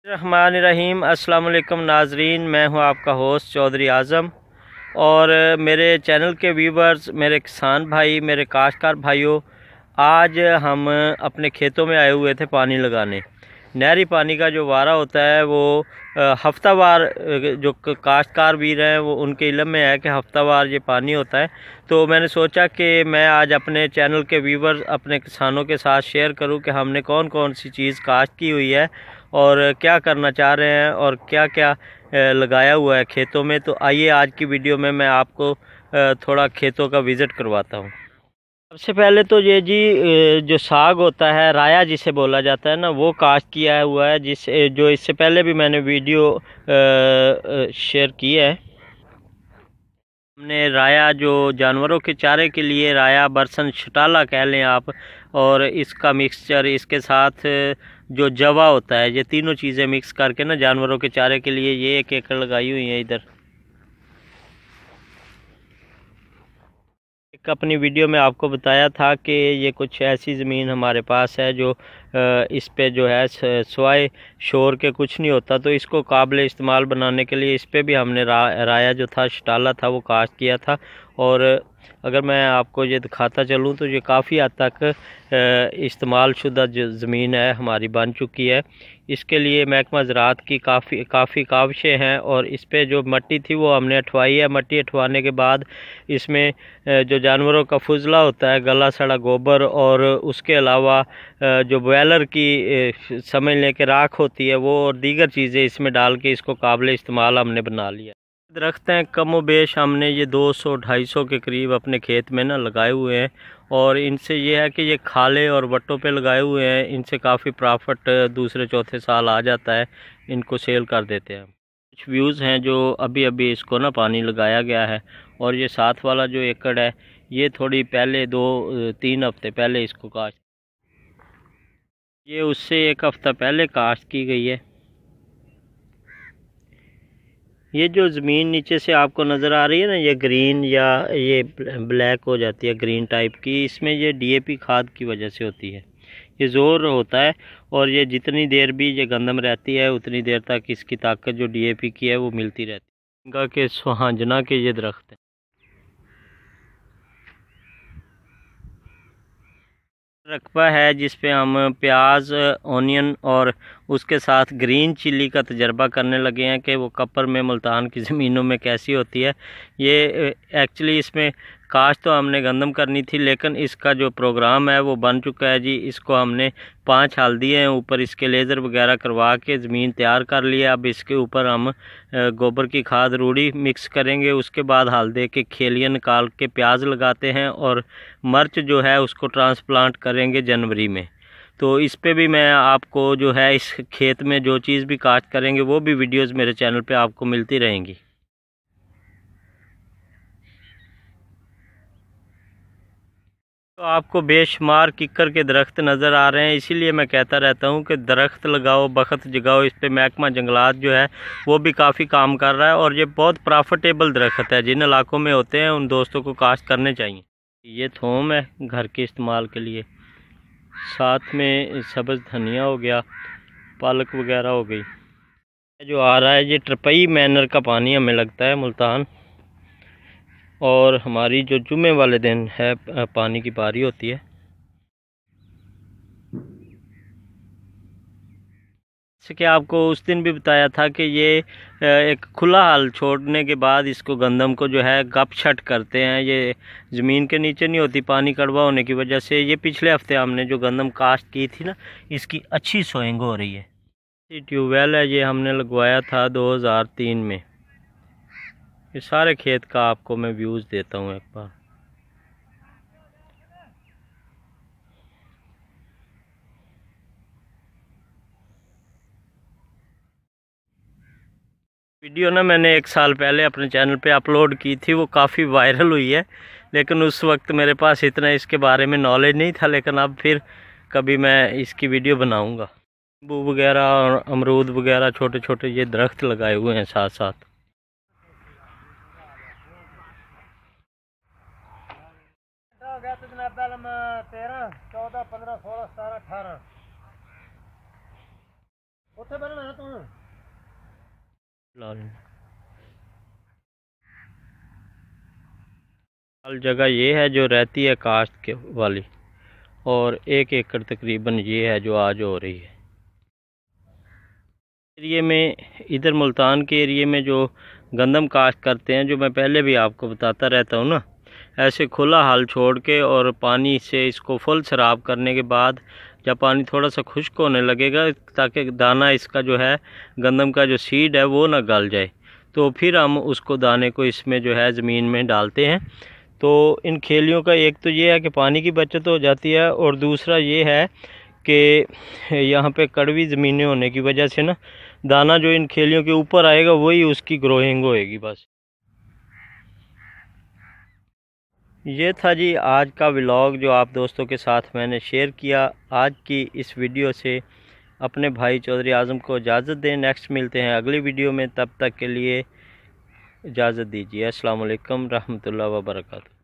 रहमानिर्रहीम। अस्सलाम वालेकुम नाजरीन, मैं हूं आपका होस्ट चौधरी आज़म और मेरे चैनल के व्यूवर्स, मेरे किसान भाई, मेरे काश्तकार भाइयों, आज हम अपने खेतों में आए हुए थे पानी लगाने। नहरी पानी का जो वारा होता है वो हफ्तावार जो काश्तकार वीर हैं वो उनके इल्म में है कि हफ्तावार ये पानी होता है। तो मैंने सोचा कि मैं आज अपने चैनल के व्यूवर्स, अपने किसानों के साथ शेयर करूं कि हमने कौन कौन सी चीज़ काश्त की हुई है और क्या करना चाह रहे हैं और क्या क्या लगाया हुआ है खेतों में। तो आइए आज की वीडियो में मैं आपको थोड़ा खेतों का विज़िट करवाता हूँ। सबसे पहले तो ये जी जो साग होता है, राया जिसे बोला जाता है ना, वो काश्त किया हुआ है, जो इससे पहले भी मैंने वीडियो शेयर की है। हमने राया जो जानवरों के चारे के लिए, राया बरसन छटाला कह लें आप, और इसका मिक्सचर, इसके साथ जो जवा होता है, ये तीनों चीज़ें मिक्स करके ना जानवरों के चारे के लिए ये 1 एकड़ लगाई हुई है। इधर एक अपनी वीडियो में आपको बताया था कि ये कुछ ऐसी ज़मीन हमारे पास है जो इस पे जो है सवाए शोर के कुछ नहीं होता, तो इसको काबिल इस्तेमाल बनाने के लिए इस पे भी हमने राया जो था, शटाला था, वो काश्त किया था। और अगर मैं आपको ये दिखाता चलूँ तो ये काफ़ी हद तक इस्तेमाल शुदा जो ज़मीन है हमारी बन चुकी है। इसके लिए महकमा ज़राअत की काफ़ी काविशें हैं और इस पे जो मट्टी थी वो हमने अठवाई है। मट्टी अठवाने के बाद इसमें जो जानवरों का फुजला होता है, गला सड़ा गोबर, और उसके अलावा जो बॉयलर की समझ लें कि राख होती है, वो और दीगर चीज़ें इसमें डाल के इसको काबिल इस्तेमाल हमने बना लिया। दरख्त हैं कम व बेश हमने ये 200-250 के करीब अपने खेत में ना लगाए हुए हैं, और इनसे ये है कि ये खाले और वट्टों पे लगाए हुए हैं। इनसे काफ़ी प्रॉफिट दूसरे चौथे साल आ जाता है, इनको सेल कर देते हैं। कुछ व्यूज़ हैं जो अभी अभी इसको ना पानी लगाया गया है, और ये साथ वाला जो एकड़ है ये थोड़ी पहले 2-3 हफ्ते पहले इसको काश्त, ये उससे 1 हफ्ता पहले काश्त की गई है। ये जो ज़मीन नीचे से आपको नज़र आ रही है ना, ये ग्रीन या ये ब्लैक हो जाती है, ग्रीन टाइप की, इसमें ये डीएपी खाद की वजह से होती है। ये ज़ोर होता है और ये जितनी देर भी ये गंदम रहती है उतनी देर तक इसकी ताकत जो डीएपी की है वो मिलती रहती है। गंगा के सुहांजना के ये दरख्त है। रकबा है जिस पे हम प्याज, ओनियन और उसके साथ ग्रीन चिल्ली का तजर्बा करने लगे हैं कि वो कपर में, मुल्तान की ज़मीनों में कैसी होती है। ये एक्चुअली इसमें काश्त तो हमने गंदम करनी थी, लेकिन इसका जो प्रोग्राम है वो बन चुका है जी। इसको हमने 5 हल दिए हैं, ऊपर इसके लेज़र वगैरह करवा के ज़मीन तैयार कर लिया। अब इसके ऊपर हम गोबर की खाद, रूढ़ी मिक्स करेंगे, उसके बाद हल दे के खेलियाँ निकाल के प्याज लगाते हैं, और मर्च जो है उसको ट्रांसप्लांट करेंगे जनवरी में। तो इस पे भी मैं आपको जो है, इस खेत में जो चीज़ भी काश्त करेंगे वो भी वीडियोस मेरे चैनल पे आपको मिलती रहेंगी। तो आपको बेशुमार किक्कर के दरख्त नज़र आ रहे हैं, इसीलिए मैं कहता रहता हूं कि दरख्त लगाओ, बखत जगाओ। इस पे महकमा जंगलात जो है वो भी काफ़ी काम कर रहा है, और ये बहुत प्रॉफिटेबल दरख्त है। जिन इलाकों में होते हैं उन दोस्तों को काश्त करने चाहिए। ये थोम है घर के इस्तेमाल के लिए, साथ में सब्ज़ धनिया हो गया, पालक वगैरह हो गई। जो आ रहा है ये ट्रपई मैनर का पानी हमें लगता है मुल्तान, और हमारी जो जुम्मे वाले दिन है पानी की बारी होती है। जैसे कि आपको उस दिन भी बताया था कि ये एक खुला हाल छोड़ने के बाद इसको, गंदम को जो है गप छट करते हैं। ये ज़मीन के नीचे नहीं होती पानी कड़वा होने की वजह से। ये पिछले हफ्ते हमने जो गंदम काश्त की थी ना, इसकी अच्छी सोइंग हो रही है। ये ट्यूबवेल है, ये हमने लगवाया था 2003 में। ये सारे खेत का आपको मैं व्यूज़ देता हूँ एक बार। वीडियो ना मैंने 1 साल पहले अपने चैनल पे अपलोड की थी, वो काफ़ी वायरल हुई है, लेकिन उस वक्त मेरे पास इतना इसके बारे में नॉलेज नहीं था। लेकिन अब फिर कभी मैं इसकी वीडियो बनाऊंगा। नींबू वगैरह और अमरूद वगैरह छोटे छोटे ये दरख्त लगाए हुए हैं साथ साथ। हो गया तो जनाब 13, 14, 15, 16, 17, 18 उत्थे बनना है तू। जगह ये है जो रहती है काश्त के वाली, और 1 एकड़ तकरीबन ये है जो आज हो रही है। एरिए में, इधर मुल्तान के एरिए में जो गंदम काश्त करते हैं, जो मैं पहले भी आपको बताता रहता हूँ ना, ऐसे खुला हाल छोड़ के और पानी से इसको फुल शराब करने के बाद जब पानी थोड़ा सा खुश्क होने लगेगा, ताकि दाना इसका जो है गंदम का जो सीड है वो ना गल जाए, तो फिर हम उसको दाने को इसमें जो है ज़मीन में डालते हैं। तो इन खेलियों का एक तो ये है कि पानी की बचत हो जाती है, और दूसरा ये है कि यहाँ पे कड़वी ज़मीनें होने की वजह से ना दाना जो इन खेलियों के ऊपर आएगा वही उसकी ग्रोइंग होएगी बस। ये था जी आज का व्लॉग जो आप दोस्तों के साथ मैंने शेयर किया। आज की इस वीडियो से अपने भाई चौधरी आज़म को इजाज़त दें। नेक्स्ट मिलते हैं अगली वीडियो में, तब तक के लिए इजाज़त दीजिए। अस्सलाम वालेकुम रहमतुल्लाहि व बरकातहू।